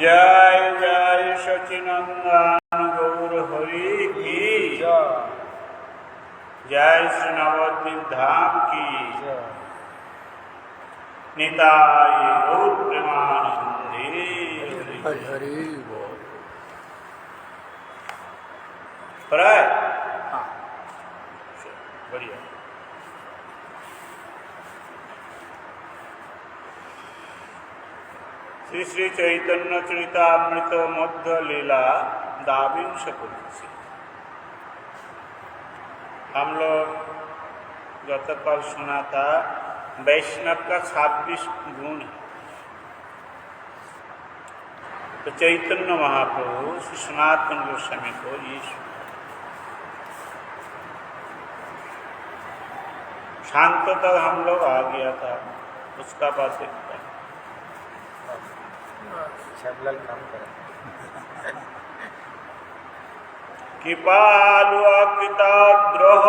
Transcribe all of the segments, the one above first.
जय जय सचिनंदन गौर हरि की जय श्री नवद्वीप धाम की निताय गौर प्रेमानंदे हरि बोल। पढ़ाए बढ़िया। श्री श्री चैतन्य चरितामृत मध्य लीला दाविंश पुरुषी। हम लोग गतकाल सुना था वैष्णव का 26 गुण है। तो चैतन्य महाप्रभु श्री सनातन गोस्वामी को ये शांत तक हम लोग आ गया था, उसका बात देखता काम करें। कृपालु अकृताद्रोह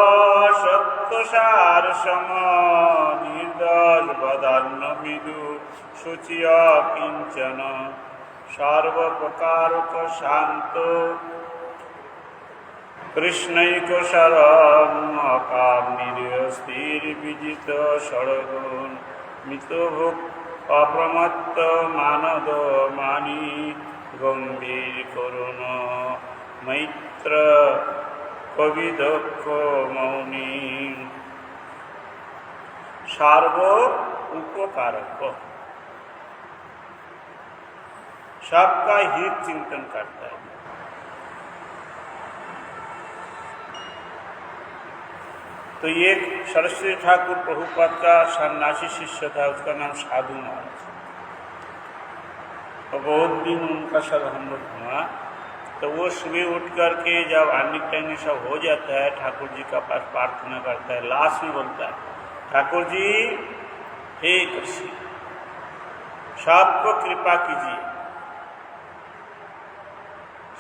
सत्तसार सम निर्दय वदान्न मृदु शुचिय किंचन सर्वप्रकारक शांत कृष्णैक शरण अकाम स्थिर विजित षड्गुण मितोभुक् अप्रमत्त मानद मानी गंभीर करुण मैत्र कवि दक्ष मौनी सार्व उपकारक सबका हित चिंतन करता है। तो ये सरस्वती ठाकुर प्रभुपाद का सन्यासी शिष्य था, उसका नाम साधु महाराज। तो बहुत दिन उनका सब हम लोग हुआ। तो वो सुबह उठ करके जब आने टाइम सब हो जाता है, ठाकुर जी का पास प्रार्थना करता है। लास्ट में बोलता है, ठाकुर जी हे कृष्ण सबको कृपा कीजिए,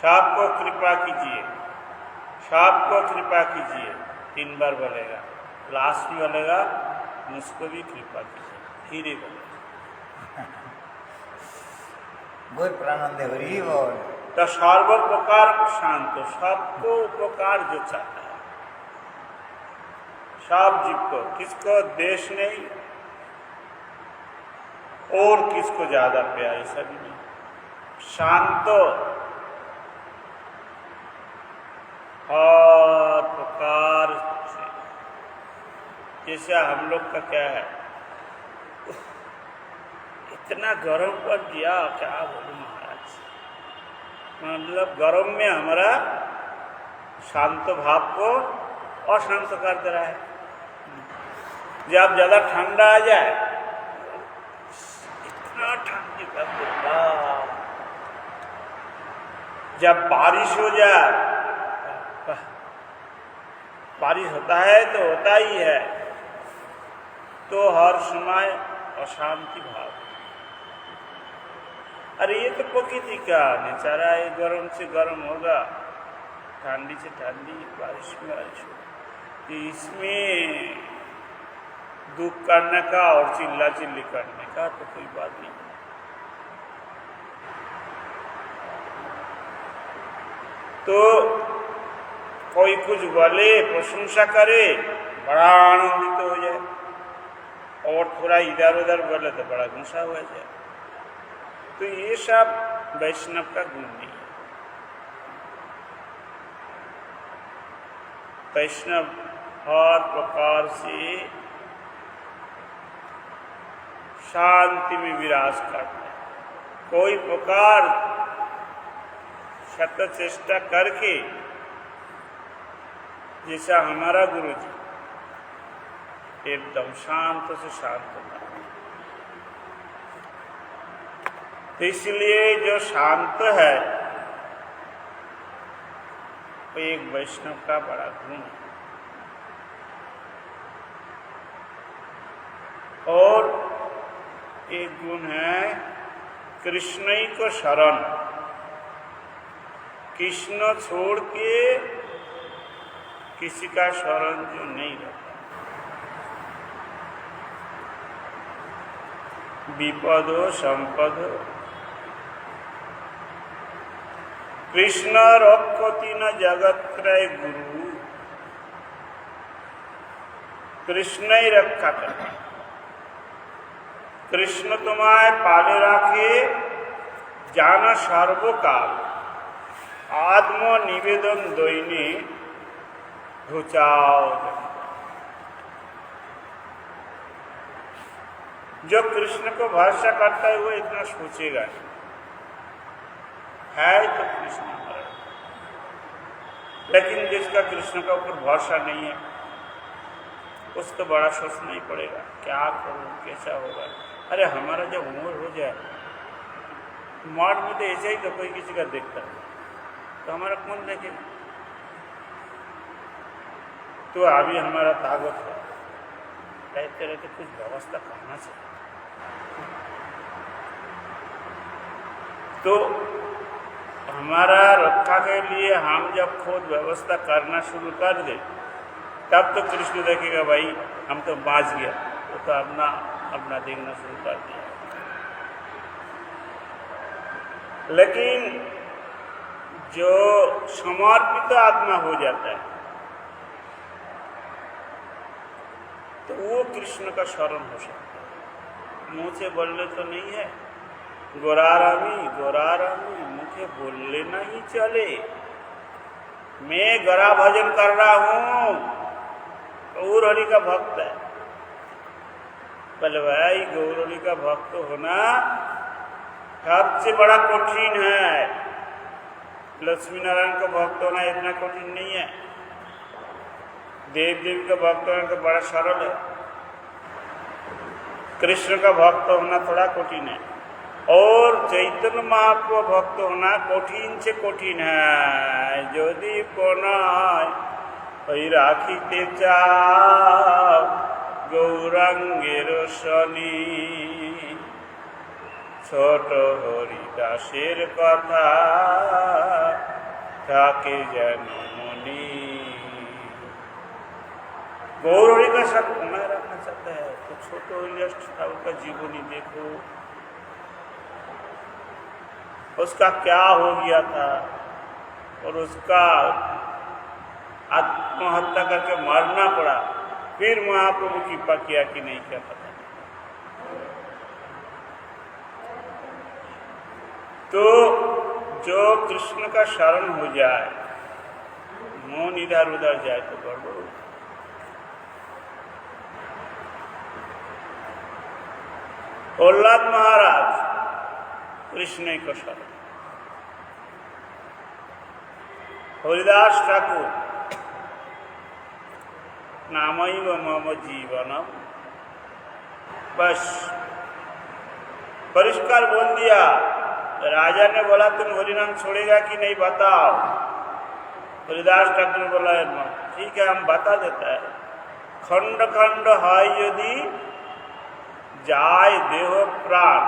सबको कृपा कीजिए, सबको कृपा कीजिए। 3 बार बोलेगा। लास्ट में बोलेगा मुझको भी कृपा कीजिए, फिर ही बोलेगा। गुरु प्रानंद हरि बोल। तो सर्वोपकार शांत, सबको उपकार जो चाहता है, सब जीव को, किसको देश नहीं और किसको ज्यादा प्यार, सभी नहीं। शांत हर प्रकार से। जैसे हम लोग का क्या है, इतना गर्म पर दिया, क्या बोलूं महाराज। मतलब गर्म में हमारा शांत भाव को अशांत कर दे रहा है। जब ज्यादा ठंडा आ जाए, इतना ठंडी कर देगा। जब बारिश हो जाए, बारिश होता है तो होता ही है, तो हर समय अशांति भाव। अरे ये तो प्रकृति का नेचर है, गर्म से गर्म होगा, ठंडी से ठंडी, बारिश में बारिश होगा। इसमें दुख करने का और चिल्ला चिल्ली करने का तो कोई बात नहीं। तो कोई कुछ बोले, प्रशंसा करे, बड़ा आनंदित हो जाए, और थोड़ा इधर उधर बोले तो बड़ा गुस्सा हो जाए। तो ये सब वैष्णव का गुण नहीं है। वैष्णव हर प्रकार से शांति में विराज करता है। कोई प्रकार शत चेष्टा करके, जैसा हमारा गुरु जी एकदम शांत से शांत होता है। इसलिए जो शांत है वो एक वैष्णव का बड़ा गुण है। और एक गुण है कृष्ण ही को शरण। कृष्ण छोड़ के किसी का शरण जो नहीं रहता। विपद हो संपद हो कृष्ण रक्षति न जगत्रय गुरु, कृष्ण ही रक्षा करे। कृष्ण तुम्हारे पाले राखे, जाना सर्वकाल, आत्म निवेदन दईने घुचाओ। जो कृष्ण को भरोसा करता है वो इतना सोचेगा नहीं, है तो कृष्ण हमारा। लेकिन जिसका कृष्ण का ऊपर भरोसा नहीं है उसको बड़ा सोचना ही पड़ेगा, क्या करूं, कैसा होगा। अरे हमारा जब उम्र हो जाए, मॉड में तो ऐसे ही तो कोई किसी का देखता है, तो हमारा कौन देखेगा। तो अभी हमारा ताकत है, रहते रहते कुछ व्यवस्था करना चाहिए। तो हमारा रक्षा के लिए हम जब खुद व्यवस्था करना शुरू कर दे, तब तो कृष्ण देखेगा भाई हम तो बाँच गया, तो अपना अपना देखना शुरू कर दिया। लेकिन जो समर्पित आत्मा हो जाता है तो वो कृष्ण का शरण हो सकता है। मुँह से बोलने तो नहीं है, गोरारामी गोरारामी मुझे बोलने नहीं चले, मैं गरा भजन कर रहा हूँ, गौर हरि का भक्त है। बोले भाई गौर हरि का भक्त होना सबसे बड़ा कठिन है, लक्ष्मी नारायण का भक्त होना इतना कठिन नहीं है, देव देवी का भक्त होना तो बड़ा सरल है। कृष्ण का भक्त होना थोड़ा कठिन है, और चैतन्य महाप्रभु भक्त होना कठिन से कठिन है। यदि कोनाय राखिते चाও गौरांगेर शनि, ছোট হরিদাসের কথা থাকে যেন মনি। गौर हरि का साथ बनाए रखना चाहता है तो छोटे हरिदास ठाकुर का जीवनी देखो, उसका क्या हो गया था और उसका आत्महत्या करके मरना पड़ा, फिर महाप्रभु की कृपा किया कि नहीं क्या पता। तो जो कृष्ण का शरण हो जाए, मन इधर उधर जाए तो गड़बड़। प्रहलाद महाराज कृष्ण को शरण, हरिदास ठाकुर नामैव मम जीवनम, बस परिष्कार बोल दिया। राजा ने बोला तुम हरिनाम छोड़ेगा कि नहीं बताओ। हरिदास ठाकुर ने बोला ठीक है हम बता देता है, खंड खंड है यदि जाय देह प्राण,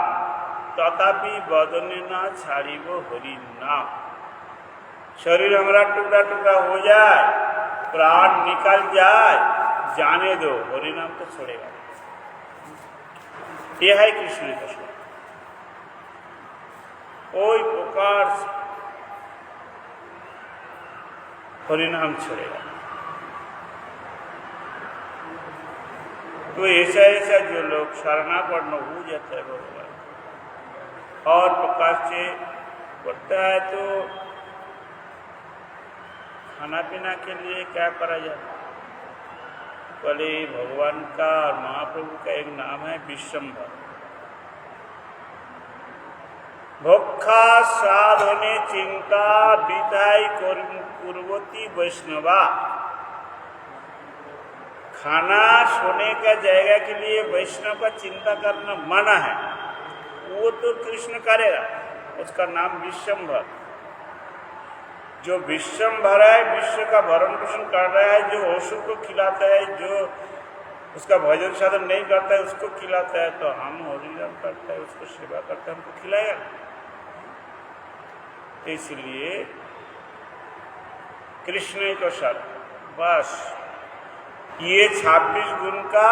तथापि बदने ना छाड़िब हरि नाम। शरीर हमारा टुकड़ा टुकड़ा हो जाए, प्राण निकल जाए, जाने दो, हरि नाम तो छोड़ेगा। यह है कृष्ण का शब्द। कोई प्रकार से हरिनाम छोड़ेगा। तो ऐसा ऐसा जो लोग शरणापन्न हो जाता है भगवान, और प्रकार से बढ़ता है, तो खाना पीना के लिए क्या करा जाए। बोले भगवान का और महाप्रभु का एक नाम है विश्वम्भर। भोक्खा साधने चिंता विदाई कुर्वती वैष्णवा। खाना सोने का जगह के लिए वैष्णव का चिंता करना मना है, वो तो कृष्ण करेगा, उसका नाम विश्वम्भर। जो विश्वम्भर है, विश्व का भरण पोषण कर रहा है, जो असुर को खिलाता है, जो उसका भजन साधन नहीं करता है उसको खिलाता है, तो हम हरिनाम करता है उसको सेवा करता है, हमको खिलाएगा। इसलिए कृष्ण को शरण, बस ये 26 गुण का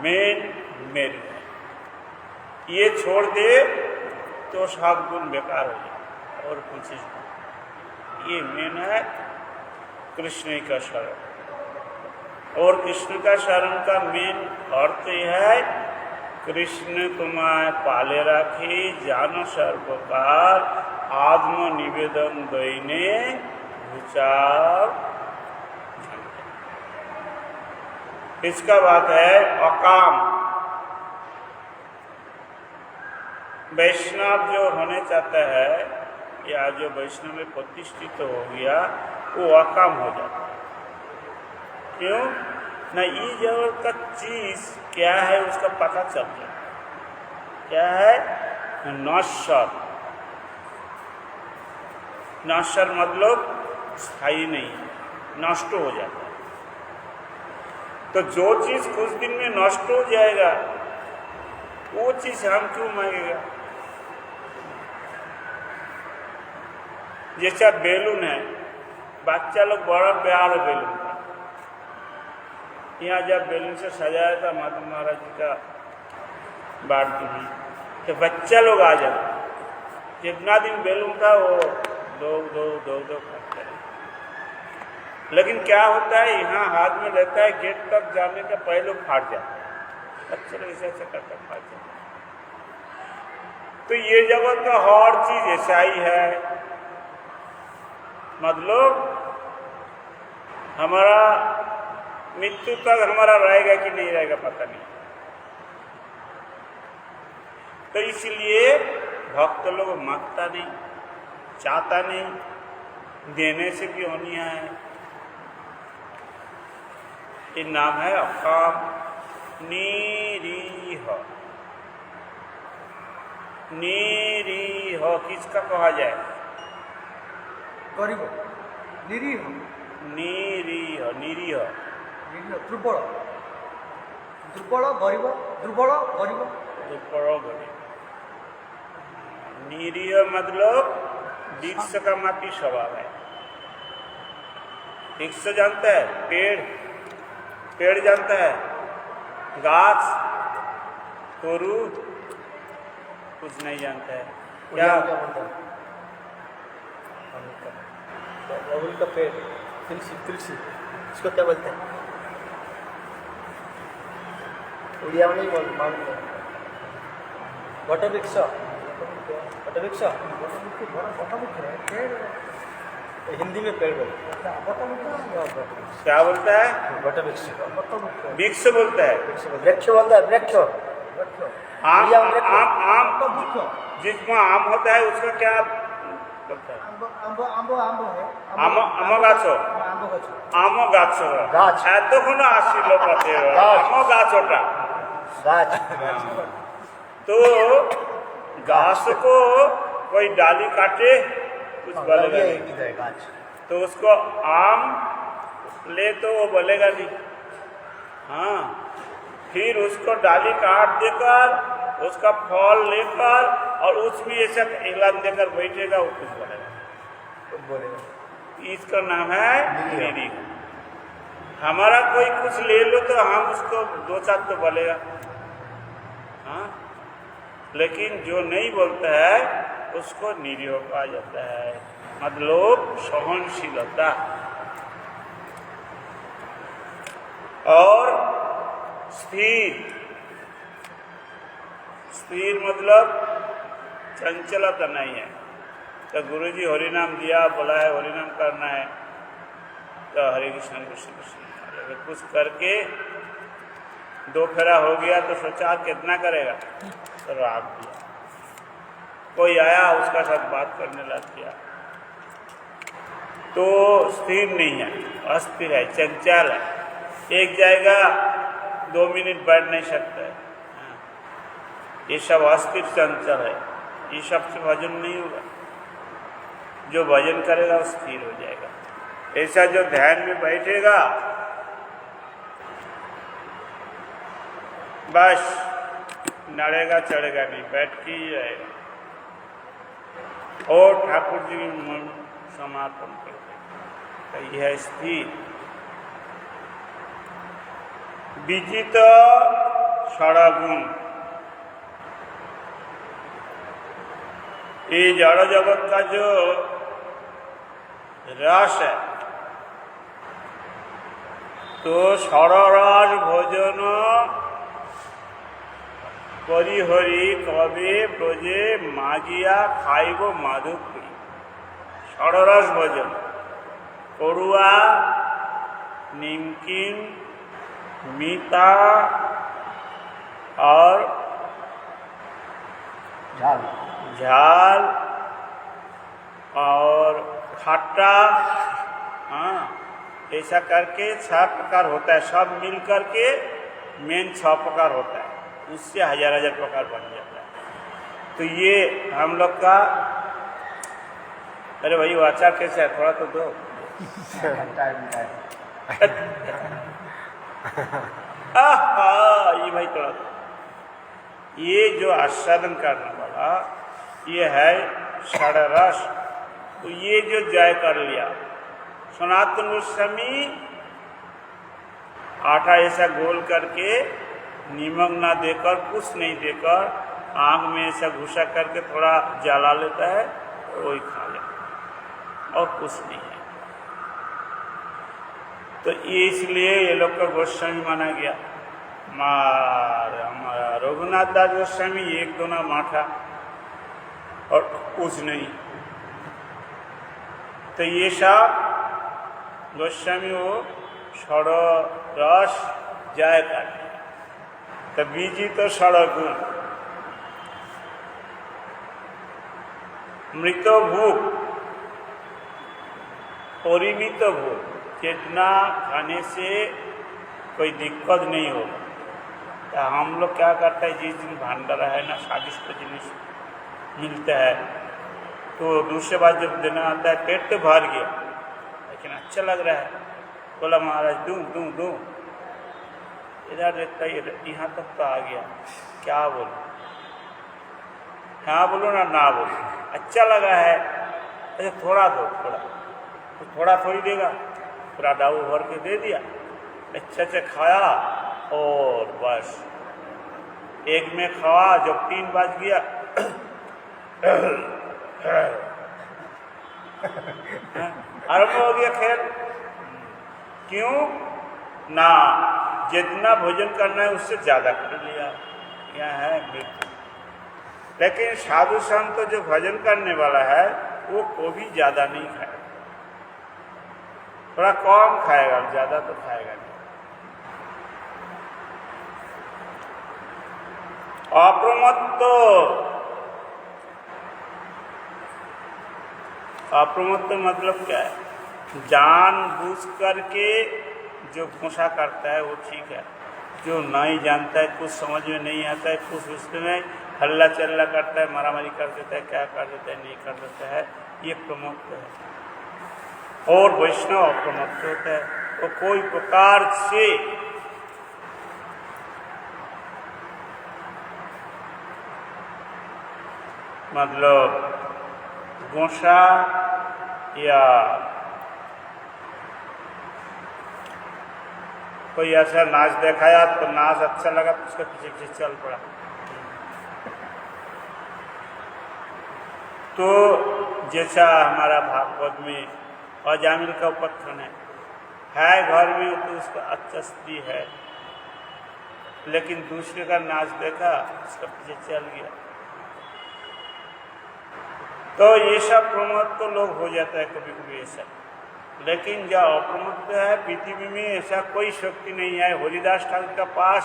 मेन मेरिट है। ये छोड़ दे तो सब गुण बेकार हो जाए और कुछ ये मेन है कृष्ण का शरण। और कृष्ण का शरण का मेन अर्थ यह है कृष्ण तुम्हें पाले राखी जानो सर्वकाल आत्म निवेदन दईने विचार। इसका बात है अकाम। वैष्णव जो होने चाहता है या जो वैष्णव में प्रतिष्ठित हो गया वो अकाम हो जाता है। क्यों ना ये जगत का चीज क्या है उसका पता चल जाए। क्या है नश्वर। नश्वर मतलब स्थायी नहीं है, नष्ट हो जाता है। तो जो चीज कुछ दिन में नष्ट हो जाएगा वो चीज हम क्यों मांगेगा। जैसा बेलून है, बच्चा लोग बड़ा प्यार है बेलून का। यहाँ जब बेलून से सजाया था माता महाराज जी का बारती में तो बच्चा लोग आ जाते। जितना दिन बेलून था वो दो करते हैं। लेकिन क्या होता है यहाँ हाथ में लेता है गेट तक जाने के पहले फाट जाता है। बच्चे लोग ऐसे ऐसे करके फाट जाते हैं। तो ये जगत का हर चीज ऐसा ही है। मतलब हमारा मृत्यु तक हमारा रहेगा कि नहीं रहेगा पता नहीं। तो इसलिए भक्त लोग मांगता नहीं, चाहता नहीं, देने से भी होनी है। ये नाम है अकाम निरीह। निरीह किसका कहा जाए? गरीब निरीह। निरीह निरीह दुर्बल दुर्बल गरीब दुर्बल गरीब दुर्बल गरीब। निरीह मतलब वृक्ष का मापी स्वभाव है। वृक्ष जानता है? पेड़ जानता है? गाछ तोरू कुछ नहीं जानता है। क्या अमूल का पेड़ तुलसी इसको क्या बोलते हैं? उड़िया में नहीं बोलते। वटवृक्ष हिंदी में पेड़ बोलते हैं। क्या बोलता है? वटवृक्ष वृक्ष बोलता है। वृक्ष बोलता है। वृक्ष आम जिसमें आम होता है उसका क्या बोलता है? आम गाछो आम गाछ এতক্ষণ আসিল পথে আম গাছটা गाछ। तो घास को कोई डाली काटे कुछ बोलेगा नहीं। गाछ तो उसको आम ले तो वो बोलेगा नहीं। हाँ, फिर उसको डाली काट देकर उसका फल लेकर और उसमें ऐसा ऐलान देकर बैठेगा वो कुछ बोलेगा। इसका नाम है निरी। हमारा कोई कुछ ले लो तो हम उसको दो चार तो बोलेगा। हाँ, लेकिन जो नहीं बोलता है उसको निरीह कहा जाता है। मतलब सहनशीलता। और स्थिर मतलब चंचलता नहीं है। तो गुरुजी हरिनाम दिया, बोला है हरिनाम करना है तो हरे कृष्ण कृष्ण कृष्ण कुछ करके दो फेरा हो गया तो सोचा कितना करेगा तो राग दिया। कोई आया उसका साथ बात करने लग गया तो स्थिर नहीं है, अस्थिर है, चंचल है। एक जाएगा 2 मिनट बैठ नहीं सकता है। ये सब अस्थिर चंचल है। ये सब से भजन नहीं होगा। जो भजन करेगा वो स्थिर हो जाएगा। ऐसा जो ध्यान में बैठेगा बस नड़ेगा चढ़ेगा नहीं, बैठ के ही रहेगा और ठाकुर जी की मन समर्पण कर देगा। तो यह स्थिर। विजित षड़गुण। ये जड़ जगत का जो रस है। तो षड़रस भोजन परिहरी कबे ब्रजे मागिया खाइब माधुपुरी। षड़रस भोजन कड़ुआ, निमकिन, मीठा और झाल और खट्टा, हाँ, ऐसा करके 6 प्रकार होता है। सब मिल करके मेन 6 प्रकार होता है, उससे हजार हजार प्रकार बन जाता है। तो ये हम लोग का, अरे भाई वो अचार कैसे है, थोड़ा तो दो। ये भाई थोड़ा दो। ये जो आस्वादन करने वाला ये है षड़रस। तो ये जो जय कर लिया, सनातन गोस्वामी आटा ऐसा गोल करके नीमक ना देकर, कुछ नहीं देकर, आग में ऐसा घुसा करके थोड़ा जला लेता है, वही खा लेता और कुछ नहीं है। तो ये इसलिए ये लोग का गोस्वामी माना गया। हमारा रघुनाथ दास गोस्वामी 1 दोना माठा और कुछ नहीं। तो ये सब गोस्वामी वो षड़रस जय कर दिया। तो बीजी तो षड़गुण, मृतो भूख, परिमित भूख, जितना खाने से कोई दिक्कत नहीं होगा। तो हम लोग क्या करते हैं, जिस दिन भंडारा है ना, स्वादिष्ट जिनिस मिलता है, तो दूसरे बार जब देना आता है, पेट तो भर गया लेकिन अच्छा लग रहा है, बोला महाराज दूँ दूँ दूँ, इधर देखता यहाँ तक तो आ गया, क्या बोलूँ, हाँ बोलो ना बोलो, अच्छा लगा है, अच्छा थोड़ा दो, तो थोड़ा थोड़ी देगा, पूरा डाऊ भर के दे दिया, अच्छे से खाया और बस एक में खावा। जब 3 बज गया आरंभ हो गया खेल। क्यों ना, जितना भोजन करना है उससे ज़्यादा कर लिया, यह है मृत्यु। लेकिन साधु संत जो भजन करने वाला है वो कभी ज़्यादा नहीं खाएगा, थोड़ा कम खाएगा, ज़्यादा तो खाएगा नहीं। अप्रमत्त, अप्रमत्त मतलब क्या है, जानबूझ करके जो घुसा करता है वो ठीक है, जो नहीं जानता है, कुछ समझ में नहीं आता है, कुछ उसमें हल्ला चल्ला करता है, मारामारी कर देता है, क्या कर देता है, नहीं कर देता है, ये प्रमुख है। और वैष्णव अप्रमत्त होता है, वो कोई प्रकार से मतलब गोसा या कोई ऐसा नाच दिखाया तो नाच अच्छा लगा तो उसके पीछे पीछे चल पड़ा। तो जैसा हमारा भागवत में अजामिल का उपख्यान है घर में तो उसका अच्छा स्त्री है, लेकिन दूसरे का नाच देखा उसका पीछे चल गया। तो ये सब प्रमत्त तो लोग हो जाता है कभी कभी ऐसा, लेकिन जो अप्रमत्त है पृथ्वी में ऐसा कोई शक्ति नहीं है। हरिदास ठाकुर के पास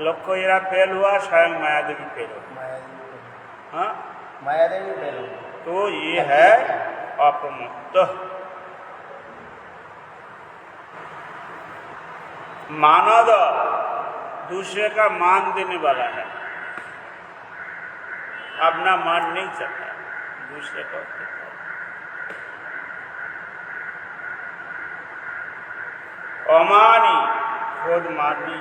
लक्ष्य हीरा फेल हुआ, स्वयं मायादेवी फेल हुआ, हाँ मायादेवी फेल हुआ। तो ये है अप्रमत्त। मानव दूसरे का मान देने वाला है, अपना मान नहीं सकता दूसरे को। अमानी खुद मानी,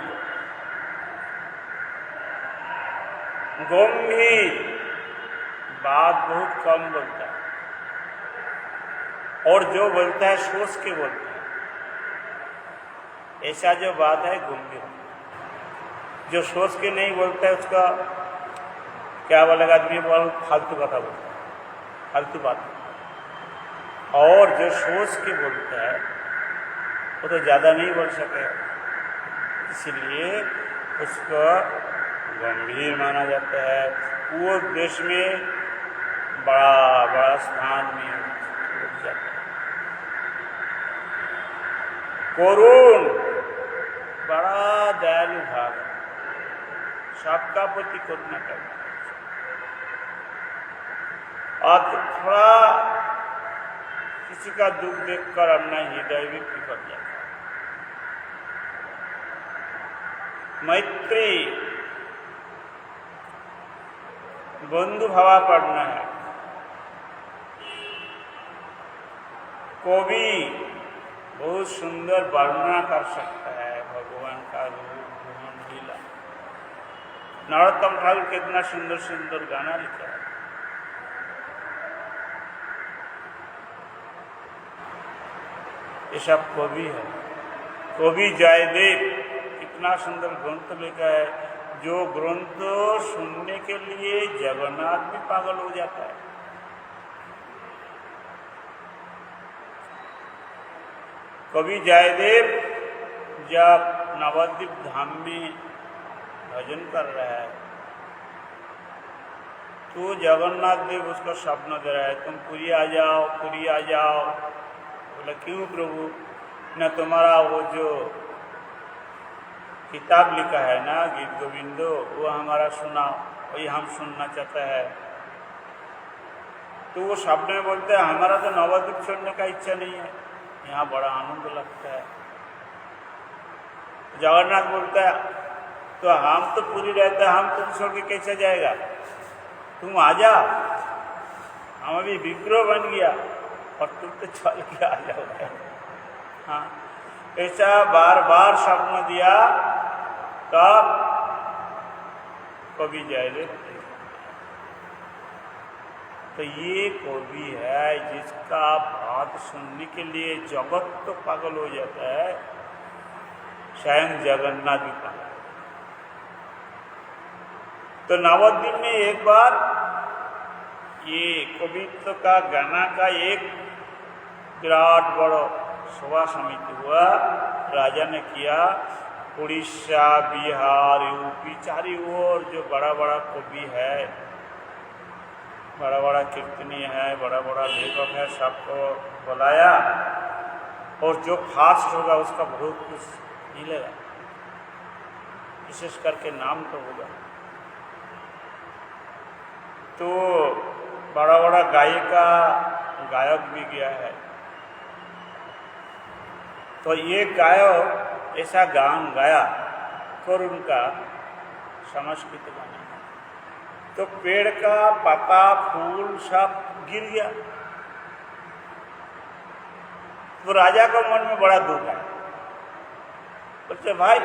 गंभीर बात बहुत कम बोलता है, और जो बोलता है सोच के बोलता है। ऐसा जो बात है गंभीर, जो सोच के नहीं बोलता है उसका क्या बोलेगा आदमी, बहुत फालतू कथा बोलता है, फालतू बात। और जो सोच के बोलता है वो तो ज़्यादा नहीं बोल सके, इसलिए उसको गंभीर माना जाता है। वो देश में बड़ा बड़ा स्थान में उठ जाता है। करुण, बड़ा दयालु भाव, सबका प्रति करुणा करना। और थोड़ा किसी का दुख देखकर अपना हृदय भी पिघल जाता है। मैत्री, बंधु भावा पढ़ना है। कवि बहुत सुंदर वर्णना कर सकता है भगवान का रूप गुण लीला। नरोत्तम ठाकुर कितना सुंदर सुंदर गाना लिखा है। ये सब कवि है। कवि जयदेव कितना सुंदर ग्रंथ लिखा है, जो ग्रंथ सुनने के लिए जगन्नाथ भी पागल हो जाता है। कवि जयदेव जब नवद्वीप धाम में भजन कर रहा है तो जगन्नाथ देव उसको स्वप्न दे रहा है, तुम पुरी आ जाओ, पुरी आ जाओ। बोला क्यों प्रभु? न तुम्हारा वो जो किताब लिखा है ना गीत गोविंदो, वो हमारा सुनाओ, वही हम सुनना चाहता है। तो वो स्वप्न में बोलते हैं हमारा तो नवद्वीप छोड़ने का इच्छा नहीं है, यहाँ बड़ा आनंद लगता है। जगन्नाथ बोलता है तो हम तो पूरी रहते हैं, हम तुम छोड़ के कैसे जाएगा? तुम आ जाओ, हम अभी विग्रह बन गया और तुम तो चल के आ जाओगे। हाँ, ऐसा बार बार स्वप्न दिया तब कवि जयदेव। तो ये कवि है जिसका बात सुनने के लिए जगत तो पागल हो जाता है, स्वयं जगन्नाथ भी पागल। तो नवद्वीप में एक बार ये कवित्व का गाना का एक विराट बड़ा सभा समिति हुआ। राजा ने किया, उड़ीसा, बिहार, यूपी चारी ओर जो बड़ा बड़ा कवि है, बड़ा बड़ा कीर्तनी है, बड़ा बड़ा लेखक है, सबको बुलाया और जो फास्ट होगा उसका बहुत कुछ मिलेगा, विशेष करके नाम तो होगा। तो बड़ा बड़ा गायक भी गया है। तो ये गायक ऐसा गान गाया करुण का संस्कृत गाना, तो पेड़ का पत्ता फूल सब गिर गया। तो राजा को मन में बड़ा दुख है। बोलते भाई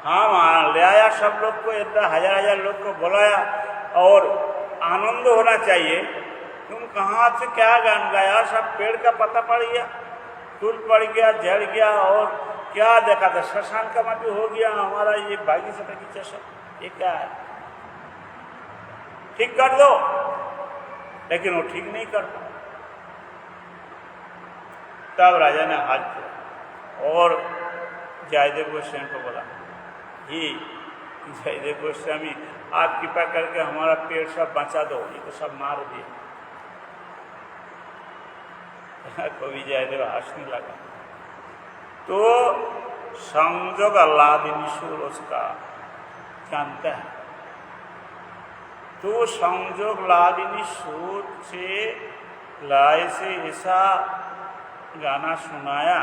हाँ ले आया सब लोग को, इतना हजार हजार लोग को बुलाया और आनंद होना चाहिए, तुम कहाँ से क्या गान गाया? सब पेड़ का पत्ता पड़ गया, फूल पड़ गया, झड़ गया और क्या देखा था? शशांक का माटी हो गया हमारा ये भागी सटा की चशा, ये क्या है? ठीक कर दो। लेकिन वो ठीक नहीं कर पाया। तब राजा ने हाथ किया और जयदेव गोस्वामी को बोला, ही जयदेव गोस्वामी आप कृपा करके हमारा पेड़ सब बचा दो, ये तो सब मार दिए। कवि जयदेव हंसने लगा। तो संजोग लादिनिशूल उसका जानता है। तो संजोग लादिनी सूर से लाए से ऐसा गाना सुनाया,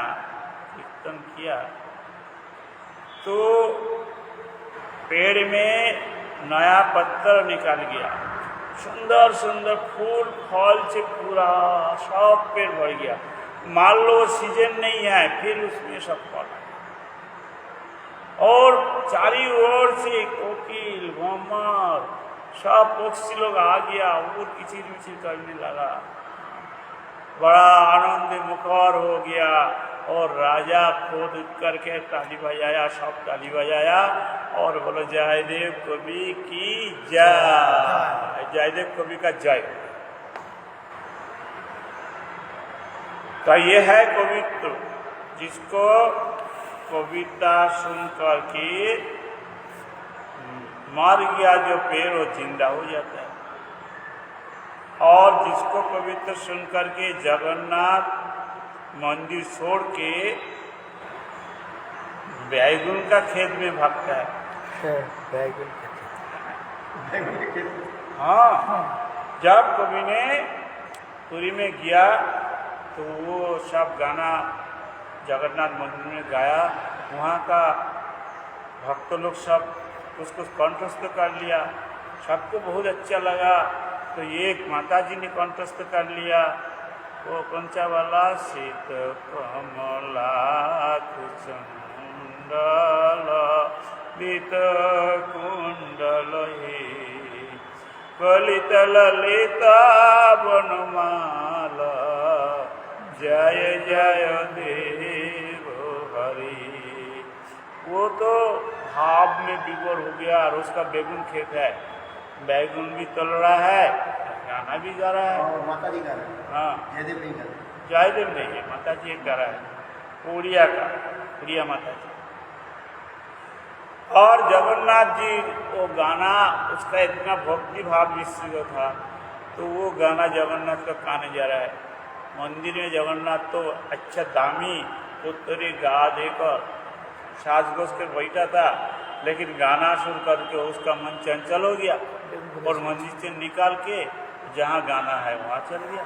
कीर्तन किया, तो पेड़ में नया पत्थर निकल गया, सुंदर सुंदर फूल फल से पूरा सब पेड़ भर गया। मान लो सीजन नहीं है, फिर उसमें सब फल और चारी ओर से कोकिल भ्रमर सब पक्षी लोग आ गया, और किचिर मिचिर करने लगा, बड़ा आनंद मुखर हो गया। और राजा खुद करके ताली बजाया, सब ताली बजाया और बोलो जयदेव कवि की जय, जयदेव कवि का जय। तो ये है कवित्र, जिसको कविता सुन करके मर गया जो पेड़ वो जिंदा हो जाता है, और जिसको कविता सुन करके जगन्नाथ मंदिर छोड़ के बैगुन का खेत में भागता है। बैगन के खेत। हाँ, जब कवि ने पुरी में गया तो वो सब गाना जगन्नाथ मंदिर में गाया, वहाँ का भक्त लोग सब उसको कंठस्थ कर लिया, सबको बहुत अच्छा लगा। तो एक माता जी ने कंठस्थ कर लिया, वो कंचा वाला शीत कमला कुंडल लित कुंडल हे कलित ललिता वनमाला जय जय देव हरि। वो तो भाव में विभोर हो गया, और उसका बैगुन खेत है, बैगुन भी तल रहा है, गाना भी गा रहा है, और माता जी गा रहे हैं। हाँ जयदेव नहीं गा रहे। जयदेव नहीं है, माता जी एक गा रहा है, उड़िया का, उड़िया माता जी। और जगन्नाथ जी वो गाना, उसका इतना भक्ति भाव मिश्रित था, तो वो गाना जगन्नाथ का गाने जा रहा है। मंदिर में जगन्नाथ तो अच्छा दामी उत्तरी गा देकर सास गोस के बैठा था, लेकिन गाना सुन करके उसका मन चंचल हो गया, और मंदिर से निकाल के जहाँ गाना है वहाँ चल गया।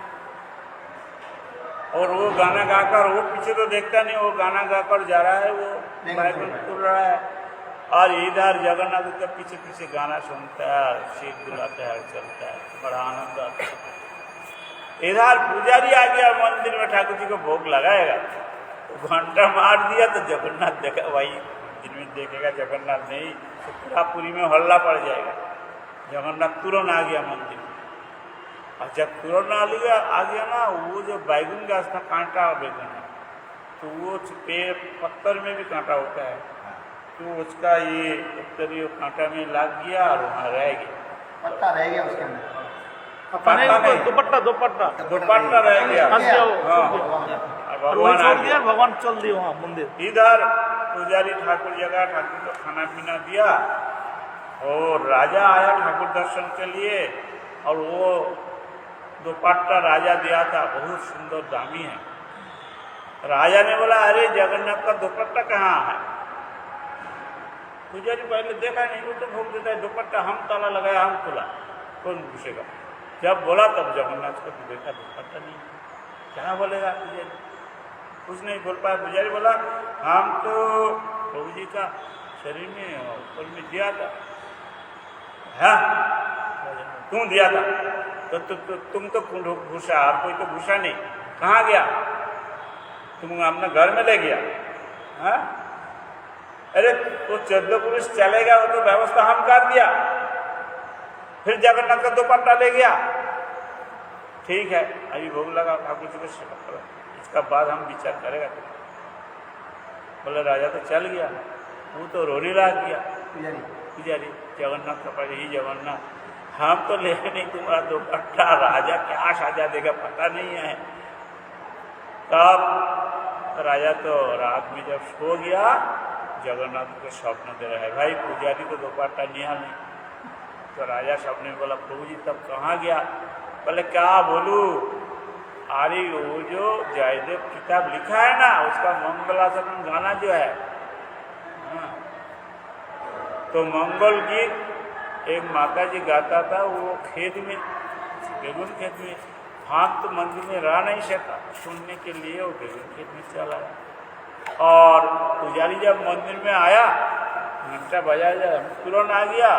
और वो गाना गाकर, वो पीछे तो देखता नहीं, वो गाना गाकर जा रहा है, वो बैगुन तुल रहा है, और इधर जगन्नाथ के पीछे पीछे गाना सुनता है, शेख बुलाता है, चलता है, बड़ा आनंद आता है। इधर पुजारी आ गया मंदिर में, ठाकुर जी को भोग लगाएगा, तो घंटा मार दिया तो जगन्नाथ देखा, भाई मंदिर में देखेगा जगन्नाथ नहीं तो पूरा पुरी में हल्ला पड़ जाएगा। जगन्नाथ तुरंत आ गया मंदिर में, और जब तुरंत आ गया ना, वो जो बैगुन का था कांटा बैगुन है, तो वो पेड़ पत्थर में भी कांटा होता है, तो उसका ये उत्तरी कांटा में लग गया और वहाँ रह गया, पत्ता रह गया उसके अंदर, दुपट्टा दुपट्टा दुपट्टा रह गया। भगवान छोड़ दिया, भगवान चल दिए वहाँ मंदिर। इधर पुजारी ठाकुर जगह, ठाकुर को खाना पीना दिया, और राजा आया ठाकुर दर्शन के लिए, और वो दुपट्टा राजा दिया था, बहुत सुंदर दामी है। राजा ने बोला, अरे जगन्नाथ का दुपट्टा कहाँ है? पुजारी पहले देखा नहीं, वो तो भोग देता है, दुपट्टा हम ताला लगाया, हम खुला, कौन पूछेगा? जब बोला तब जगन्नाथ को देखा दुपट्टा नहीं, क्या बोलेगा पुजारी? कुछ नहीं बोल पाया। पुजारी बोला, हम तो प्रभु जी का शरीर में ऊपर में दिया था। हाँ, क्यों दिया था? तो तुम तो घुसा, और कोई तो घुसा नहीं, कहाँ गया? तुम अपना घर में ले गया? हाँ, अरे वो 14 पुरुष चलेगा, वो तो व्यवस्था हम कर दिया, फिर जगन्नाथ का दुपट्टा ले गया। ठीक है, अभी भोग लगा ठाकुर जी को सेवा करो, इसका बाद हम विचार करेगा। बोले राजा तो चल गया, वो तो रोने लग गया। पुजारी जगन्नाथ का पहले ही जगन्नाथ, हम तो ले नहीं तुम्हारा दुपट्टा, राजा क्या साजा देगा पता नहीं है। तब राजा तो रात में जब सो गया, जगन्नाथ को स्वप्न दे रहा है, भाई पुजारी तो दुपट्टा लिया नहीं। तो राजा स्वप्न में बोला, प्रभु जी तब कहाँ गया? बोले क्या बोलूँ, अरे वो जो जयदेव किताब लिखा है ना, उसका मंगलाचरण गाना जो है, हाँ, तो मंगल गीत एक माता जी गाता था, वो खेत में, बेगुन खेत में, हाथ तो मंदिर में रह नहीं सका सुनने के लिए, वो बेगुन खेत में चला गया। और पुजारी जब मंदिर में आया, घंटा बजाया, तुरंत आ गया,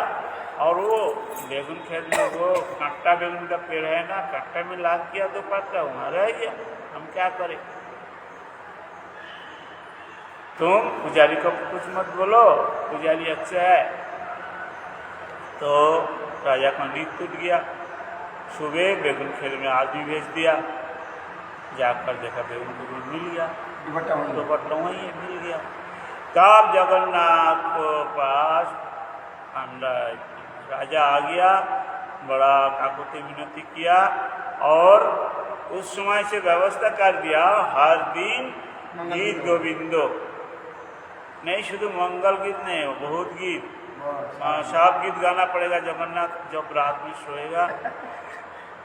और वो बेगुन खेत में, वो कांटा बेगुन का पेड़ है ना, कांटा में लाग गया तो पत्ता वहाँ रह गया, हम क्या करें? तुम पुजारी को कुछ मत बोलो, पुजारी अच्छा है। तो राजा का नींद टूट गया। सुबह बेगुन खेत में आदमी भेज दिया, जाकर देखा बेगुन मिल गया, दुपट्टा वहीं मिल गया। तब जगन्नाथ को पास राजा आ गया, बड़ा काकुति विनती किया, और उस समय से व्यवस्था कर दिया हर दिन गीत गोविंदो, नहीं शुद्ध मंगल गीत नहीं हो, बहुत गीत, सब गीत गाना पड़ेगा। जगन्नाथ जब रात में सोएगा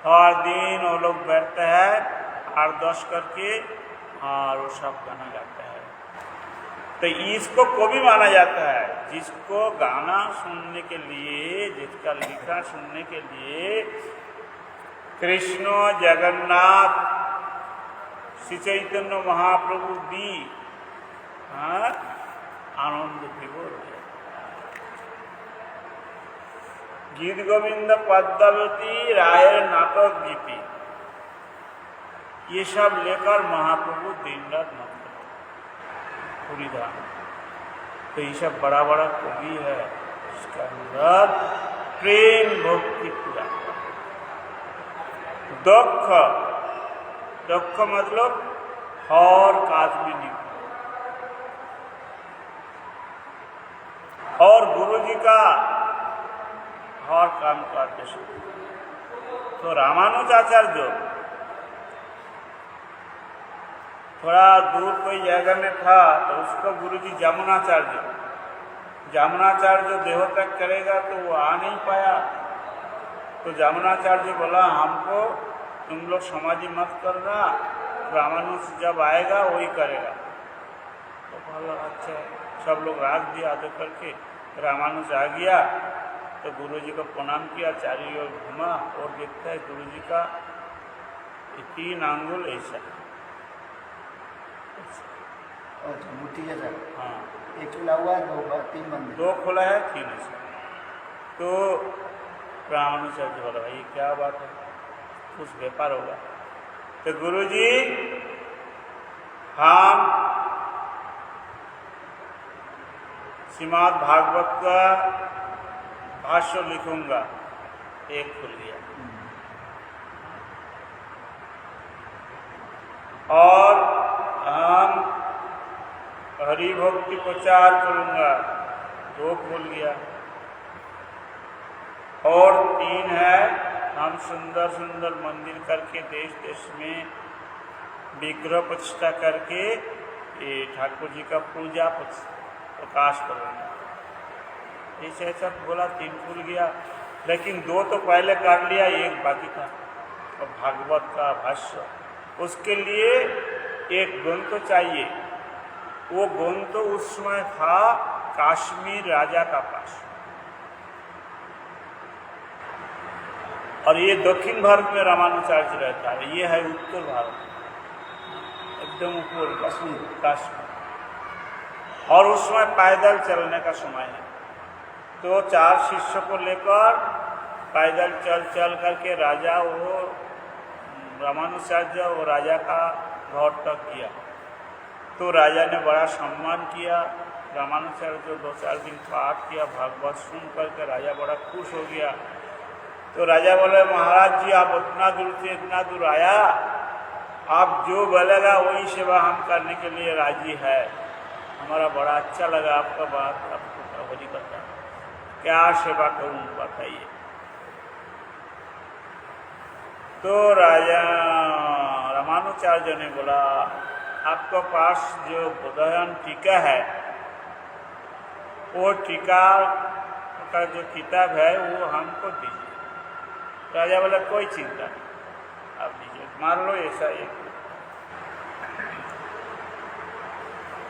हर दिन वो लोग बैठते हैं 8-10 करके और वो सब गाना गाता है। तो इसको कवि माना जाता है, जिसको गाना सुनने के लिए, जिसका लिखा सुनने के लिए कृष्ण जगन्नाथ श्री चैतन्य महाप्रभु दी आनंद विभोर हो जाए। गीत गोविंद पद्मावती राय नाटक गीति ये सब लेकर महाप्रभु दिन रात मत पूरी धाम। तो ये सब बड़ा बड़ा कवि है, इसका अंदर प्रेम भक्ति पूरा। दुख दुख मतलब हर काज में निपुण, और गुरु जी का हर काम करते समय। तो रामानुजाचार्य थोड़ा दूर कोई जगह में था तो उसको गुरुजी जमुनाचार्य देहोत्याग करेगा तो वो आ नहीं पाया। तो जमुनाचार्य बोला हमको तुम लोग समाधि मत करना, रामानुज जब आएगा वही करेगा। तो बोला अच्छा, सब लोग राख दिया आदर करके। रामानुज आ गया तो गुरुजी को प्रणाम किया, चारों ओर घूमा और देखता है गुरुजी का 3 आंगुल ऐसा। मुट्ठी जैसा। हाँ, एक खुला हुआ है, 2-3 बंद। 2 खुला है 3 ऐसा। तो रामानुजाचार्य बोला भाई क्या बात है, कुछ व्यापार होगा। तो गुरुजी हम श्रीमद् भागवत का भाष्य लिखूंगा। एक खुल गया और हम हरि भक्ति प्रचार करूंगा। 2 खुल गया और 3 है हम सुंदर सुंदर मंदिर करके देश देश में विग्रह प्रतिष्ठा करके ये ठाकुर जी का पूजा प्रकाश करूंगा। ऐसे ऐसा बोला, 3 खुल गया। लेकिन 2 तो पहले कर लिया, 1 बाकी था। और भागवत का भाष्य, उसके लिए एक ग्रंथ चाहिए। वो ग्रंथ उस समय था काश्मीर राजा का पास, और ये दक्षिण भारत में रामानुजाचार्य रहता है, ये है उत्तर भारत एकदम ऊपर काश्मीर। और उस समय पैदल चलने का समय है। तो 4 शिष्यों को लेकर पैदल चल करके राजा वो रामानुजाचार्य वो राजा का घर तक किया। तो राजा ने बड़ा सम्मान किया। रामानुजाचार्य जो 2-4 दिन पाठ किया, भागवत सुन करके राजा बड़ा खुश हो गया। तो राजा बोले महाराज जी आप उतना दूर से इतना दूर आया, आप जो बोलेगा वही सेवा हम करने के लिए राजी है। हमारा बड़ा अच्छा लगा आपका बात, आपको प्रभुजी करता क्या सेवा करूं बताइए। तो राजा रामानुजाचार्य ने बोला आपके पास जो बोधायन टीका है, वो टीका का जो किताब है वो हमको दीजिए। राजा बोला कोई चिंता नहीं, आप दीजिए, मान लो ऐसा एक।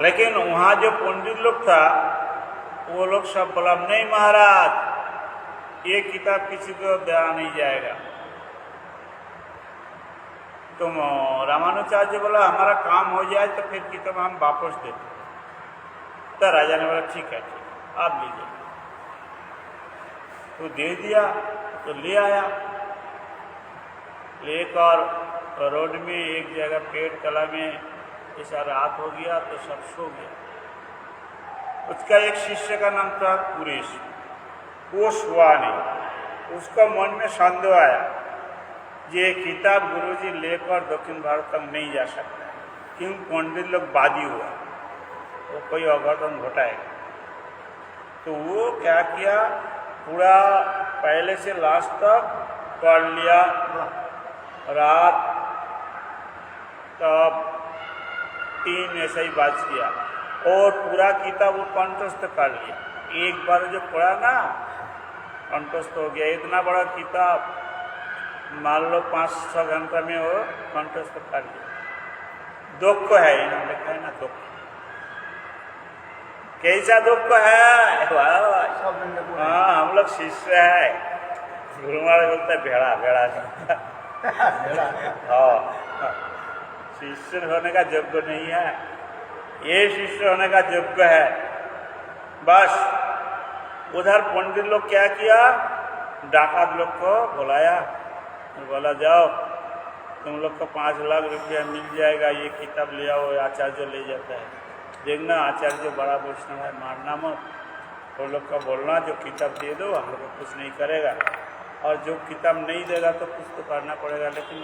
लेकिन वहाँ जो पंडित लोग था वो लोग सब बोला नहीं महाराज ये किताब किसी को दिया नहीं जाएगा। तो रामानुजाचार्य बोला हमारा काम हो जाए तो फिर किताब हम वापस दे दें। तो राजा ने बोला ठीक है आप लीजिए। तो दे दिया, तो ले आया, लेकर रोड में एक जगह पेड़ तला में ऐसा रात हो गया तो सब सो गया। उसका एक शिष्य का नाम था कुरेश, वो सोआ नहीं। उसका मन में संदेह आया ये किताब गुरुजी लेकर दक्षिण भारत तक नहीं जा सकता, क्यों पंडित लोग बादी हुआ, वो कोई अघटन घटाएगा। तो वो क्या किया, पूरा पहले से लास्ट तक पढ़ लिया। रात तब 3 ऐसा ही बात किया और पूरा किताब वो कंठस्थ कर लिया। एक बार जो पढ़ा ना कंठस्थ हो गया। इतना बड़ा किताब मान लो 5-6 घंटा में वो कंठस्थ कर लिया। दुख है, इन्होंने लिखा है ना दुख। कैसा दुख है? हाँ, हम लोग शिष्य है। गुरु महाराज बोलते भेड़ा भेड़ा हाँ, शिष्य होने का योग्य नहीं है, ये शिष्य होने का योग्य है। बस उधर पंडित लोग क्या किया, डाकात लोग को बुलाया और बोला जाओ तुम लोग को 5 लाख रुपया मिल जाएगा, ये किताब ले आओ। आचार्य ले जाता है। देखना आचार्य बड़ा वैष्णव है, मारना मत। वो लोग का बोलना जो किताब दे दो, हम लोग को कुछ नहीं करेगा, और जो किताब नहीं देगा तो कुछ तो करना पड़ेगा, लेकिन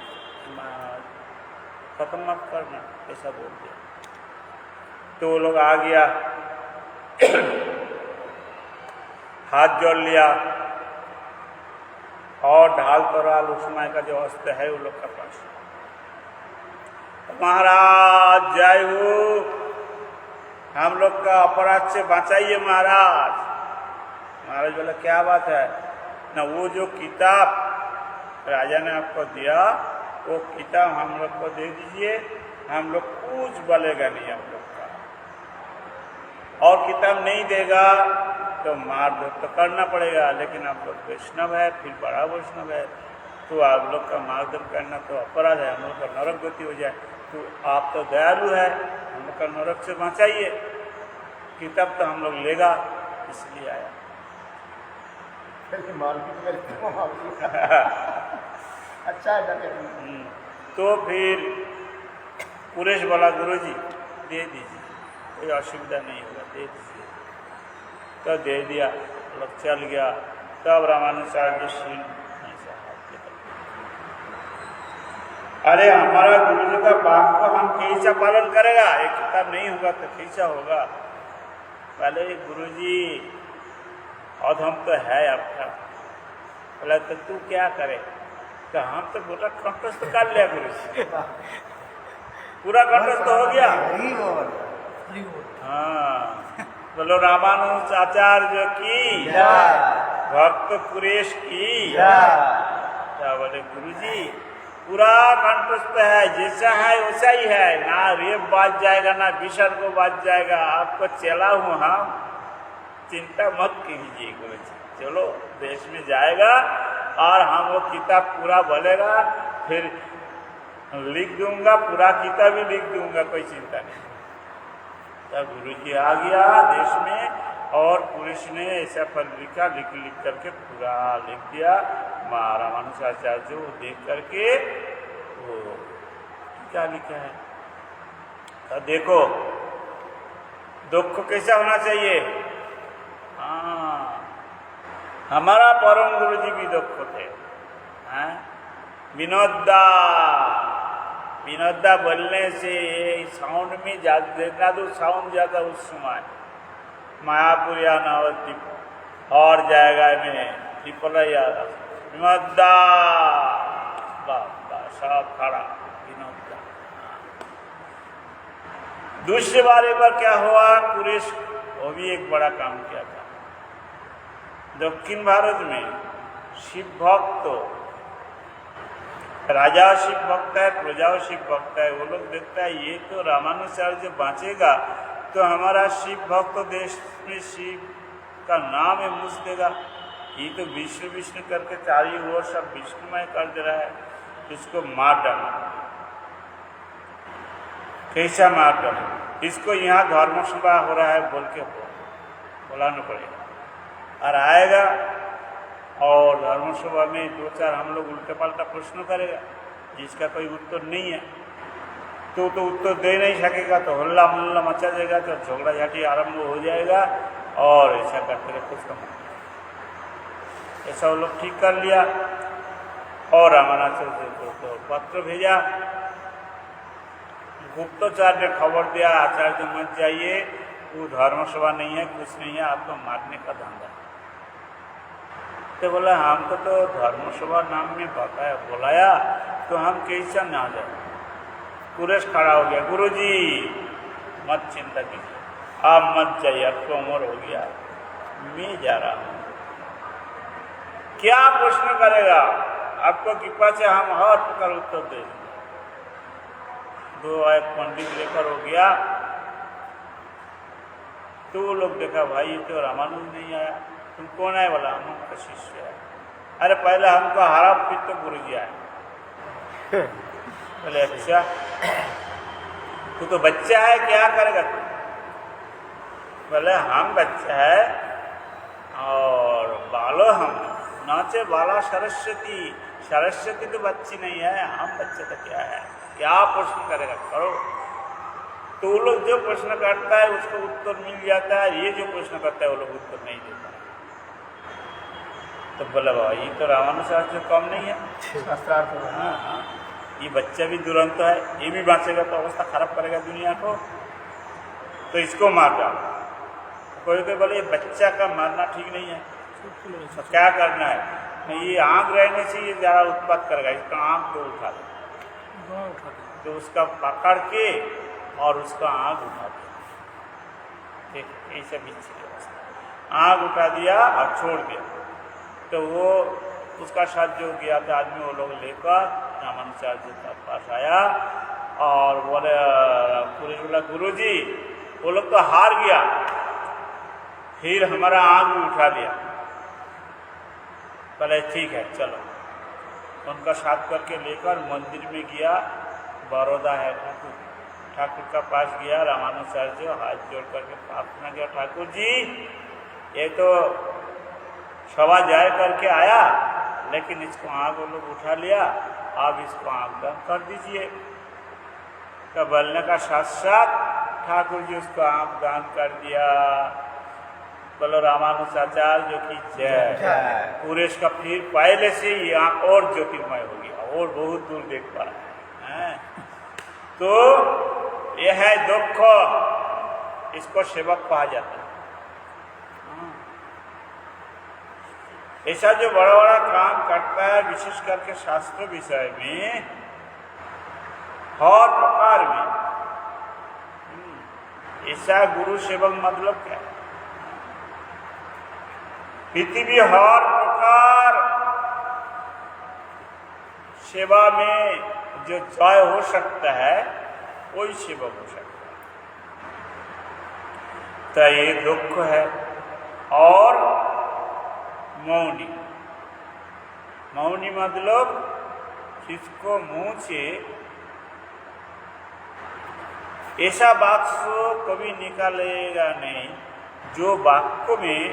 खत्म मत करना, ऐसा बोल दिया। तो वो लोग आ गया, हाथ जोड़ लिया और ढाल तोराल उस समय का जो अस्त्र है वो लोग का पास। महाराज जय हो, हम लोग का अपराध से बचाइए महाराज। महाराज बोला क्या बात है ना, वो जो किताब राजा ने आपको दिया वो किताब हम लोग को दे दीजिए, हम लोग कुछ बोलेगा नहीं हम लोग का, और किताब नहीं देगा तो मार दो तो करना पड़ेगा, लेकिन आप लोग वैष्णव है, फिर बड़ा वैष्णव है, तो आप लोग का मार्गदर्शन करना तो अपराध है, हम लोग का नरक गति हो जाए। तो आप तो दयालु है, हम लोग का नरक से बचाइए, किताब तो हम लोग लेगा, इसलिए आया। अच्छा है। तो फिर कुरेश बोला गुरुजी दे दीजिए, कोई असुविधा नहीं होगा, दे दीजिए। तो दे दिया, लोग चल गया। तब रामानुजाचार्य शील अरे हमारा गुरु जी का बात को हम कैसा पालन करेगा, एक किताब नहीं होगा तो कैसा होगा। पहले गुरु जी अधम तो है आपका, बोला तो तू क्या करे, तो हम तो पूरा कंठस्थ कर लिया गुरु जी, पूरा कंठस्थ हो गया। हाँ, बोलो रामानुजाचार्य की, भक्त कुरेश की। क्या बोले गुरु जी पूरा कंठस्थ है, जैसा है वैसा ही है, ना रेप बाज जाएगा ना विसर्ग बाज जाएगा, आपको चला हूँ हम, चिंता मत कीजिए गुरु जी। चलो देश में जाएगा और हम वो किताब पूरा बोलेगा, फिर लिख दूंगा, पूरा किताब ही लिख दूंगा, कोई चिंता नहीं। तब गुरु जी आ गया देश में और पुरुष ने ऐसा फल लिखा, लिख करके पूरा लिख दिया। रामानुजाचार्य वो देख करके वो क्या लिखा है, तो देखो दुख कैसा होना चाहिए। हाँ, हमारा परम गुरु जी भी दुख थे। विनोदा बोलने से साउंड में ज्यादा तो साउंड ज्यादा उस समय मायापुर या नवद्वीप और जाएगा में त्रिपुरा या विनोदा सब खड़ा विनोदा। दूसरे बारे पर क्या हुआ, कुरेश वो भी एक बड़ा काम किया था। दक्षिण भारत में शिव भक्त, राजा शिव भक्त है, प्रजा शिव भक्त है। वो लोग देखता है ये तो रामानुजाचार्य बाँचेगा तो हमारा शिव भक्त देश में शिव का नाम है मुझ देगा, ये तो विष्णु विष्णु करके चारों ओर सब विष्णुमय कर दे रहा है, इसको मार डालना। कैसा मार डालना, इसको यहाँ धर्म सभा हो रहा है बोल के बुलाना पड़ेगा, और आएगा और धर्म सभा में 2-4 हम लोग उल्टा पलटा प्रश्न करेगा जिसका कोई उत्तर नहीं है, तो उत्तर दे नहीं सकेगा तो हल्ला मुल्ला मचा जाएगा, तो झगड़ा झाटी आरंभ हो जाएगा, और ऐसा करते रहे कुछ कम। ऐसा वो लोग ठीक कर लिया और रामानुजाचार्य को तो पत्र भेजा, गुप्तचर ने खबर दिया आचार्य मत जाइए, वो धर्म सभा नहीं है, कुछ नहीं है, आपको मारने का धंधा। तो बोला हमको तो धर्म सभा नाम में बताया बुलाया, तो हम कैसा ना जाए, कुरेश खड़ा हो गया, गुरुजी मत चिंता कीजिए, आप मत जाइए, आपको उम्र हो गया, मैं जा रहा हूँ। क्या प्रश्न करेगा? आपको कृपा से हम हाथ पकड़ उत्तर दे देंगे। दो आए पंडित लेकर हो गया, तो वो लोग देखा भाई ये तो रामानुज नहीं आया, तुम कौन आए? बोला हम उनका शिष्य है। अरे पहले हमको हरा, फिर तो गुरुजी आए। बोले अच्छा, तू तो बच्चा है, क्या करेगा तू? बोले हम बच्चा है और बालो हम नाचे बाला सरस्वती, सरस्वती तो बच्ची नहीं है, हम बच्चे तो क्या है, क्या प्रश्न करेगा करो। तो वो लोग जो प्रश्न करता है उसको उत्तर मिल जाता है, ये जो प्रश्न करता है वो लोग उत्तर नहीं देता है। तो बोला बाबा ये तो रामानुज शास्त्र कम नहीं है, शास्त्रार्थ। हाँ हाँ, ये बच्चा भी दुरंत है, ये भी बाँचेगा तो अवस्था खराब करेगा दुनिया को, तो इसको मार डालो। कोई कोई बोले बच्चा का मारना ठीक नहीं है, तो क्या करना है? नहीं, ये आँख रहने से ये ज़्यादा उत्पात करेगा, इसका आँख तो उठा दो, तो उसका पकड़ के और उसका आँख उठा दिया, ऐसा बिच्छी व्यवस्था, आँख उठा दिया और छोड़ दिया। तो वो उसका साथ जो गया था आदमी, वो लोग लेकर रामानुजाचार्य के पास आया और बोले बोला गुरुजी वो लोग तो हार गया, फिर हमारा आँख भी उठा दिया। बोले ठीक है चलो, उनका साथ करके लेकर मंदिर में गया, बड़ौदा है ठाकुर, ठाकुर का पास गया, रामानुजाचार्य हाथ जोड़ करके प्रार्थना किया, ठाकुर जी ये तो सवा जाए करके आया, लेकिन इसको आँख वो लोग उठा लिया, आप इसको आँख बंद कर दीजिए। तो बोलने का साथ साथ ठाकुर जी उसको आँख दान कर दिया। बोलो रामानुजाचार्य जो की जय। कुरेश का फिर पहले से ही आँख और ज्योतिर्मय हो गया और बहुत दूर देख पा रहा है। तो यह है दुख, इसको सेवक कहा जाता है। ऐसा जो बड़ा बड़ा काम करता है, विशेष करके शास्त्र विषय में, हर प्रकार में, ऐसा गुरु सेवक मतलब क्या? पृथ्वी हर प्रकार सेवा में जो जय हो सकता है कोई सेवक हो सकता है। तो ये दुख है। और मौनी, मौनी मतलब जिसको मुंह से ऐसा वाक्य कभी निकालेगा नहीं जो वाक्य में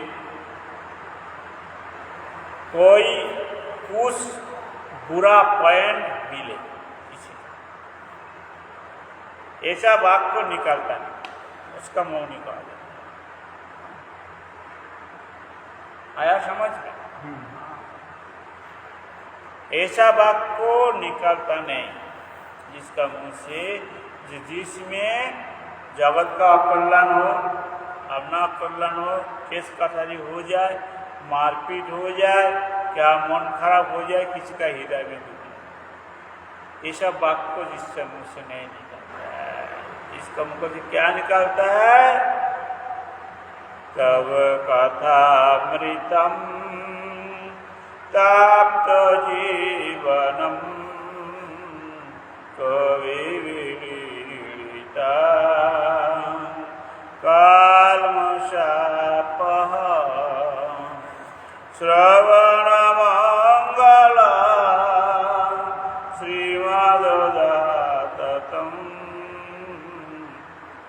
कोई कुछ बुरा पॉइंट मिले, ऐसा वाक्य निकालता है, उसका मौनी कहा जाता है। आया समझ में? ऐसा वाक्य निकालता नहीं जिसका मुंह से, जिसमें जगत का अकल्याण हो, अपना अकल्याण हो, केस कटारी हो जाए, मारपीट हो जाए, क्या मन खराब हो जाए, किसी का हृदय में दुख, ऐसा वाक्य जिससे मुंह से नहीं निकलता है। इसका मुंह से क्या निकलता है? तव कथामृतम ताप्त जीवनम कवि विलीता कालमशापः श्रवण मंगला श्रीमदुदात्तं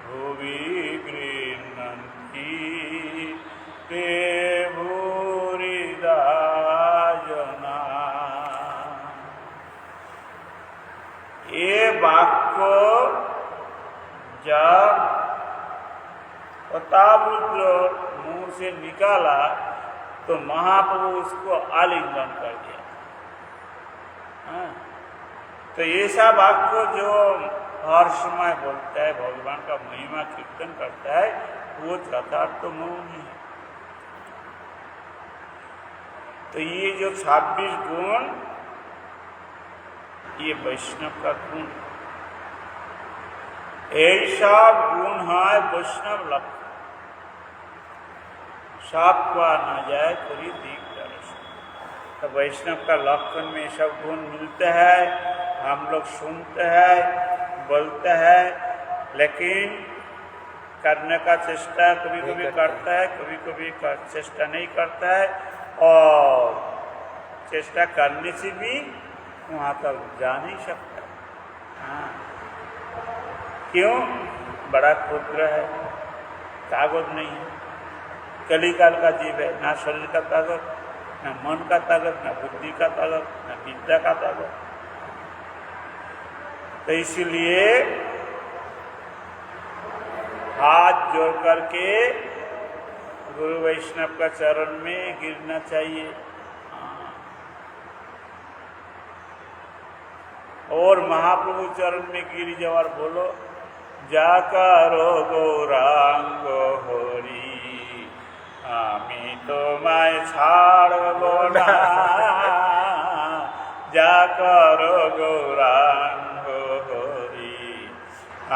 भुवि गृह्णन्ति ते भूरिदा जना। ये वाक्य जब प्रतापरुद्र मुंह से निकाला तो महाप्रभु उसको आलिंगन कर दिया। तो ऐसा वाक्य जो हर समय बोलता है, भगवान का महिमा कीर्तन करता है, वो यथार्थ तो मौनी है। तो ये जो 26 गुण, ये वैष्णव का गुण, এই সব গুণ হয় বৈষ্ণব লক্ষণ। सब का ना जाए पूरी दीप दर्शन। तो वैष्णव का लक्षण में सब गुण मिलते हैं। हम लोग सुनते हैं, बोलते हैं, लेकिन करने का चेष्टा कभी कभी करता है, कभी कभी चेष्टा नहीं करता है, और चेष्टा करने से भी वहाँ तक जा नहीं सकता। हाँ, क्यों? बड़ा क्षुद्र है, ताकत नहीं है, कलिकाल का जीव है, ना शरीर का ताकत, ना मन का ताकत, ना बुद्धि का ताकत, ना विद्या का ताकत। तो इसलिए हाथ जोड़ करके गुरु वैष्णव का चरण में गिरना चाहिए। और महाप्रभु चरण में गिर जाओ और बोलो, जाकारो गौरांग हरि আমি তোমায় ছাড়ব না, যা করো গৌরাঙ্গ হরি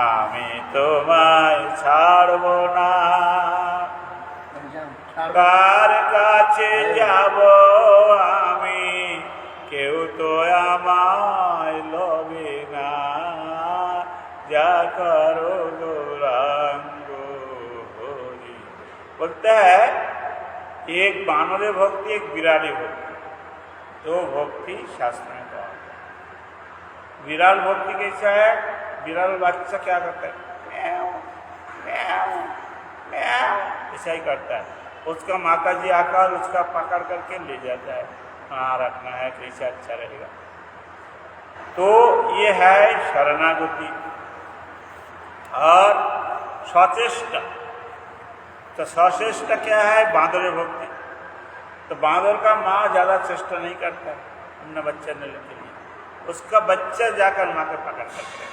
আমি তোমায় ছাড়ব না। কার কাছে যাব আমি, কেউ তো আমায় লবে না, যা করো গৌরাঙ্গ হরি। बोलता है एक बानरे भक्ति, एक बिराली भक्ति, दो भक्ति शास्त्र में कहा। विराल भक्ति कैसा है? विराल बच्चा क्या करता है? म्याऊं म्याऊं म्याऊं ऐसा ही करता है। उसका माता जी आकर उसका पकड़ करके ले जाता है, कहाँ रखना है, कैसे अच्छा रहेगा। तो ये है शरणागति और सचेष्टा। तो सचेष्ट क्या है? बांदर भक्ति। तो बांदर का माँ ज़्यादा चेष्टा नहीं करता है अपना बच्चा लेने के लिए, उसका बच्चा जाकर माँ के पकड़ करते है।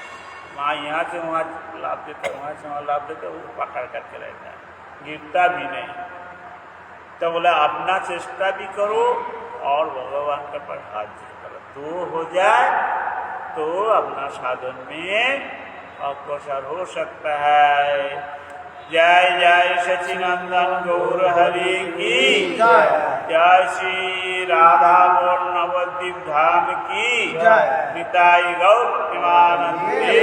माँ यहाँ से वहाँ लाभ देता, वहाँ से वहाँ लाभ देता, वो पकड़ करके रहता है, गिरता भी नहीं। तो बोला अपना चेष्टा भी करो और भगवान के पर हाथ जोड़ करो, तो हो जाए तो अपना साधन में अग्रसर हो सकता है। जय जय सचिनंदन गौर हरि की जय, जय श्री राधा बोल नवद्वीप धाम की जय, निताई गौर प्रेमानंदे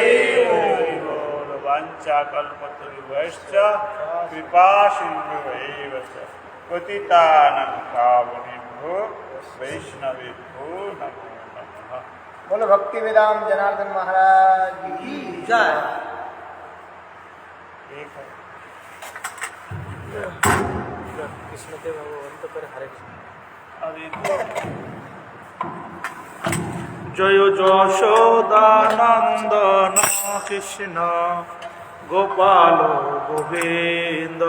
हरि बोल। वांछा कल्पतरुभ्यश्च कृपा सिन्धुभैव च पतितानां पावनेभ्यो वैष्णवेभ्यो नमो नमः। बोलो भक्ति वेदांत जनार्दन महाराज की जय। ठीक है। कृष्णदेव भगवंत पर हरे कृष्ण। अभी तो जय যশোদানন্দন কৃষ্ণ গোপাল গোবিন্দ,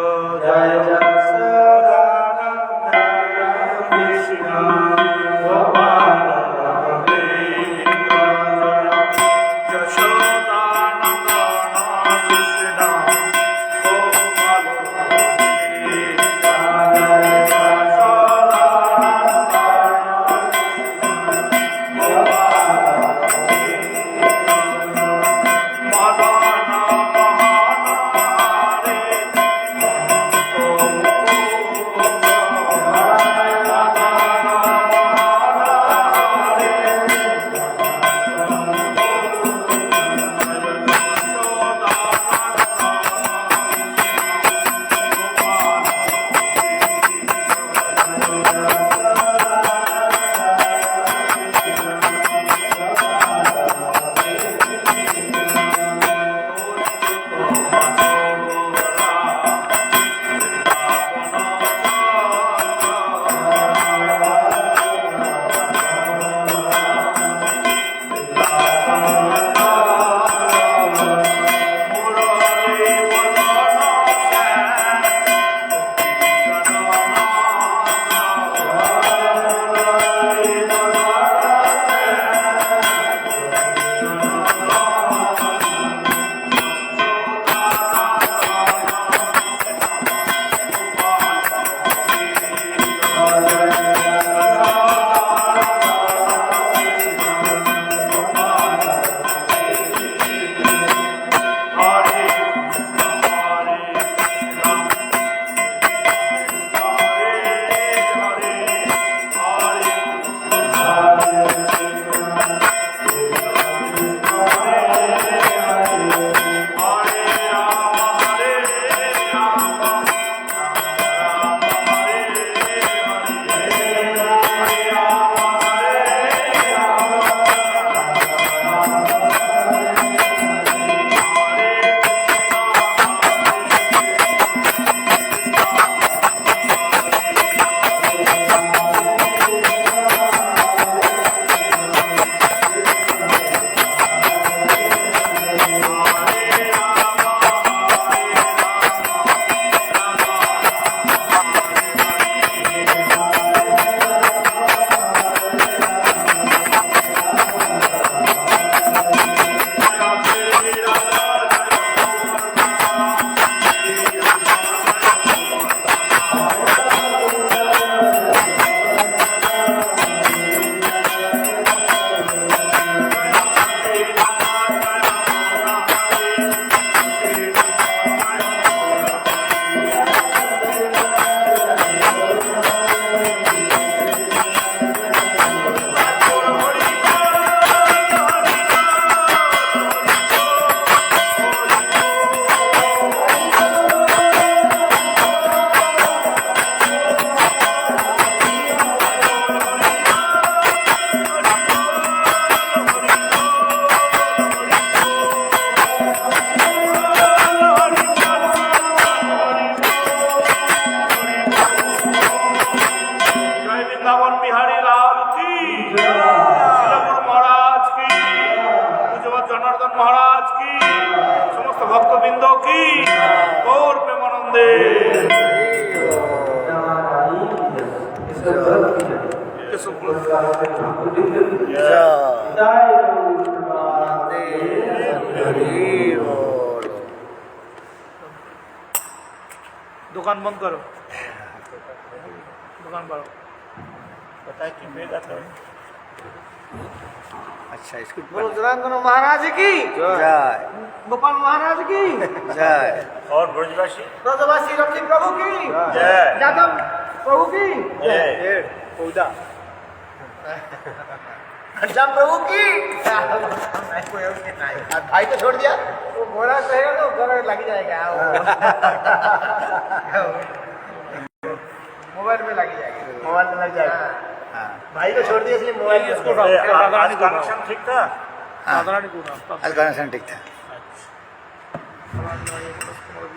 জয় যশোদানন্দন কৃষ্ণ গোপাল গোবিন্দ, যশোদানন্দন কৃষ্ণ গোপাল दुकान बंद करो, दुकान करो। पता है कि मेरा था अच्छा इसको बोलो जनार्दन महाराज की जय गोपाल महाराज की जय और ब्रजवासी ब्रजवासी रक्षी प्रभु की जय यादव प्रभु की जय पौधा घनश्याम प्रभु की भाई को छोड़ दिया वो घोड़ा कहेगा तो घोड़ा लग जाएगा मोबाइल में लग जाएगा। मोबाइल में लग जाएगा हाँ भाई को छोड़ दिया इसलिए मोबाइल में इसको आज कनेक्शन ठीक था हाँ साधारण गुना आज कनेक्शन ठीक था अच्छा